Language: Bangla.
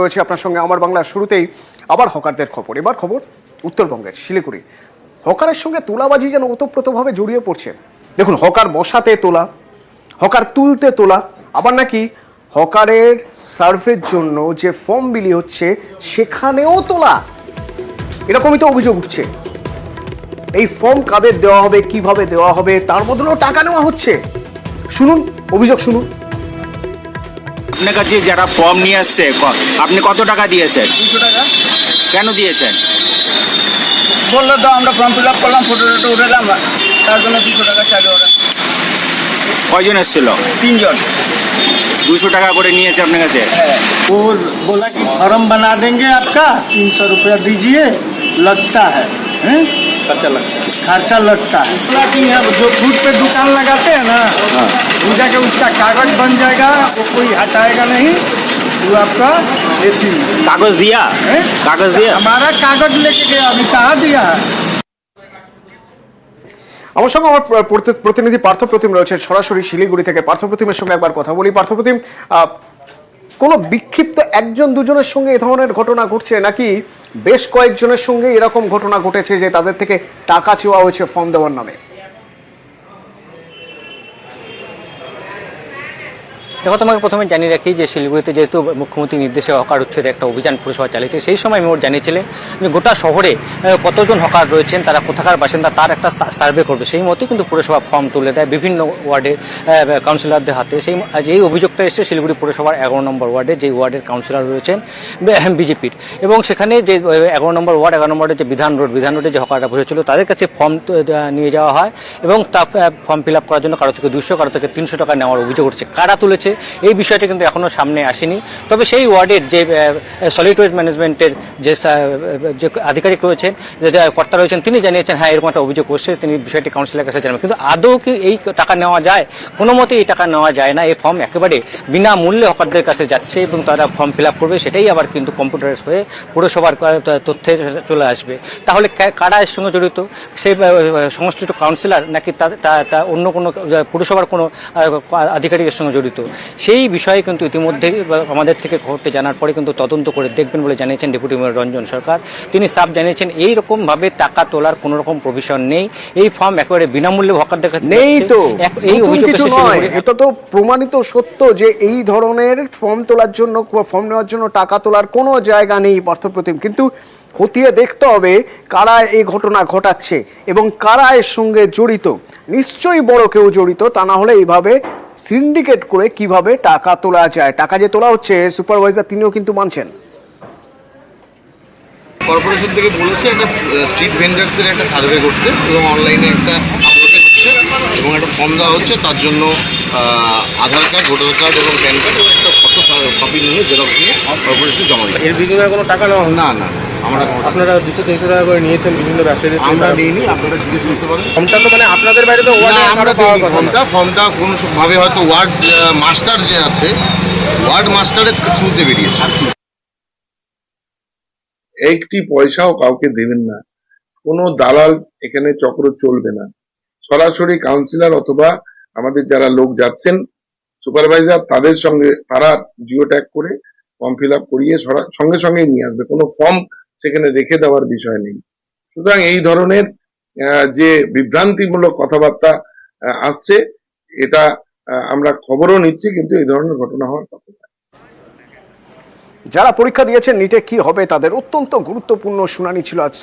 রয়েছে আপনার সঙ্গে আমার বাংলার শুরুতেই আবার হকারদের খবর। এবার খবর উত্তরবঙ্গের শিলিগুড়ি। হকারের সঙ্গে তোলাবাজি যেন ওতপ্রোতভাবে জড়িয়ে পড়ছে। দেখুন, হকার বসাতে তোলা, হকার তুলতে তোলা, আবার নাকি হকারের সার্ভের জন্য যে ফর্ম বিলি হচ্ছে সেখানেও তোলা, এরকমই তো অভিযোগ উঠছে। এই ফর্ম কাদের দেওয়া হবে, কিভাবে দেওয়া হবে, তার বদলেও টাকা নেওয়া হচ্ছে। শুনুন অভিযোগ, শুনুন। আপনার কাছে যারা ফর্ম নিয়ে আসছে আপনি কত টাকা দিয়েছেন? 200 টাকা। কেন দিয়েছেন? বললো তো আমরা ফর্ম ফিল আপ করলাম, ফটো টটো উঠালাম, তার জন্য 200 টাকা চাইলো ওরা। কয়জন এসেছিল? 3 জন। 200 টাকা করে নিয়েছে আপনার কাছে? वो बोला कि फॉर्म बना देंगे आपका, 300 रुपया दीजिए, लगता है खर्चा लगता है। बोला कि अब जो फूड पे दुकान लगाते हैं ना, वो जाके उसका कागज बन जाएगा, वो कोई हटाएगा नहीं, वो आपका कागज दिया? कागज दिया? हमारा कागज लेके गया, अभी कहाँ दिया है। আমার সঙ্গে আমার প্রতিনিধি পার্থপ্রতিম রয়েছেন সরাসরি শিলিগুড়ি থেকে। পার্থপ্রতিমের সঙ্গে একবার কথা বলি। পার্থপ্রতিম, কোনো বিক্ষিপ্ত একজন দুজনের সঙ্গে এ ধরনের ঘটনা ঘটছে, নাকি বেশ কয়েকজনের সঙ্গে এরকম ঘটনা ঘটেছে যে তাদের থেকে টাকা চাওয়া হয়েছে ফর্ম দেওয়ার নামে? দেখো, তোমাকে প্রথমে জানিয়ে রাখি যে শিলিগুড়িতে যেহেতু মুখ্যমন্ত্রীর নির্দেশে হকার উচ্ছেদের একটা অভিযান পুরসভা চালিয়েছে, সেই সময় মেয়র জানিয়েছিলেন যে গোটা শহরে কতজন হকার রয়েছেন, তারা কোথাকার বাসিন্দা, তার একটা সার্ভে করবে। সেই মতোই কিন্তু পুরসভা ফর্ম তুলে দেয় বিভিন্ন ওয়ার্ডের কাউন্সিলরদের হাতে। এই অভিযোগটা এসে শিলিগুড়ি পুরসভার 11 নম্বর ওয়ার্ডে, যে ওয়ার্ডের কাউন্সিলর রয়েছেন বিজেপির, এবং সেখানে যে 11 নম্বর ওয়ার্ডের যে বিধান রোডে যে হকাররা বসেছিল তাদের কাছে ফর্ম নিয়ে যাওয়া হয়, এবং তা ফর্ম ফিল আপ করার জন্য কারো থেকে 200, কারো থেকে 300 টাকা নেওয়ার অভিযোগ উঠছে। কারা তুলেছে এই বিষয়টি কিন্তু এখনো সামনে আসেনি। তবে সেই ওয়ার্ডের যে সলিড ওয়েস্ট ম্যানেজমেন্টের যে আধিকারিক রয়েছেন, যে কর্তা রয়েছেন, তিনি জানিয়েছেন হ্যাঁ এরকম একটা অভিযোগ করছে, তিনি বিষয়টি কাউন্সিলের কাছে জানাবেন। কিন্তু আদৌ কি এই টাকা নেওয়া যায়? কোনো মতে এই টাকা নেওয়া যায় না। এই ফর্ম একেবারে বিনামূল্যে হকারদের কাছে যাচ্ছে এবং তারা ফর্ম ফিল আপ করবে, সেটাই আবার কিন্তু কম্পিউটারাইজ হয়ে পুরসভার তথ্যে চলে আসবে। তাহলে কারা এর সঙ্গে জড়িত? সেই সংশ্লিষ্ট কাউন্সিলর, নাকি তা অন্য কোনো পুরসভার কোনো আধিকারিকের সঙ্গে জড়িত? সেই বিষয়ে কিন্তু ইতিমধ্যে আমাদের থেকে খবরটি জানার পরে কিন্তু তদন্ত করে দেখবেন বলে জানিয়েছেন ডেপুটি মেয়র রঞ্জন সরকার। তিনি সাফ জানিয়েছেন এই রকমভাবে টাকা তোলার কোনো রকম প্রভিশন নেই। এই ফর্ম একেবারে বিনামূল্যে হকারদের কাছে নেই। তো এই কিছু নয়, এটা তো প্রমাণিত সত্য যে এই ধরনের ফর্ম তোলার জন্য, ফর্ম নেওয়ার জন্য টাকা তোলার কোনো জায়গা নেই পার্থপ্রতিম। কিন্তু খতিয়ে দেখতে হবে কারা এই ঘটনা ঘটাচ্ছে এবং কারা এর সঙ্গে জড়িত। নিশ্চয়ই বড় কেউ জড়িত, তা না হলে এইভাবে সিন্ডিকেট করে কিভাবে টাকা তোলা যায়। টাকা যে তোলা হচ্ছে, সুপারভাইজার তিনিও কিন্তু মানছেন। কর্পোরেশন থেকে বলেছে একটা স্ট্রিট ভেন্ডারদের একটা সার্ভে করতে, এবং অনলাইনে একটা আপলোড হচ্ছে এবং একটা ফর্ম দেওয়া হচ্ছে। তার জন্য আধার কার্ড, ভোটার কার্ড এবং প্যান কার্ড এবং একটা ফটো কপি নিয়ে জেরক্স নিয়ে কর্পোরেশনে জমা দেয়। এর বিনিময়ে কোনো টাকা নেওয়া না না, আমরা আপনারা 200-300 টাকা করে নিয়েছেন বিভিন্ন ব্যবসায়ীদের? আমরা নিইনি, আপনারা জিজ্ঞেস করতে পারেন। ফর্মটা তো মানে আপনাদের বাইরে তো না, আমরা ফর্মটা কোনোভাবে হয়তো ওয়ার্ড মাস্টার যে আছে, ওয়ার্ড মাস্টারের থ্রুতে বেরিয়েছে। একটি পয়সাও কাউকে দেবেন না, কোনো দালাল এখানে চক্র চলবে না। সরাসরি কাউন্সিলর অথবা আমাদের যারা লোক যাচ্ছেন সুপারভাইজার, তাদের সঙ্গে তারা জিও ট্যাগ করে ফর্ম ফিল আপ করিয়ে সঙ্গে সঙ্গে নিয়ে আসবে। কোনো ফর্ম সেখানে রেখে দেওয়ার বিষয় নেই। সুতরাং এই ধরনের যে বিভ্রান্তিমূলক কথাবার্তা আসছে, এটা আমরা খবরও নিচ্ছি, কিন্তু এই ধরনের ঘটনা হওয়ার কথা নয়। যারা পরীক্ষা দিয়েছেন নিটে কি হবে তাদের অত্যন্ত গুরুত্বপূর্ণ শুনানি ছিল আজ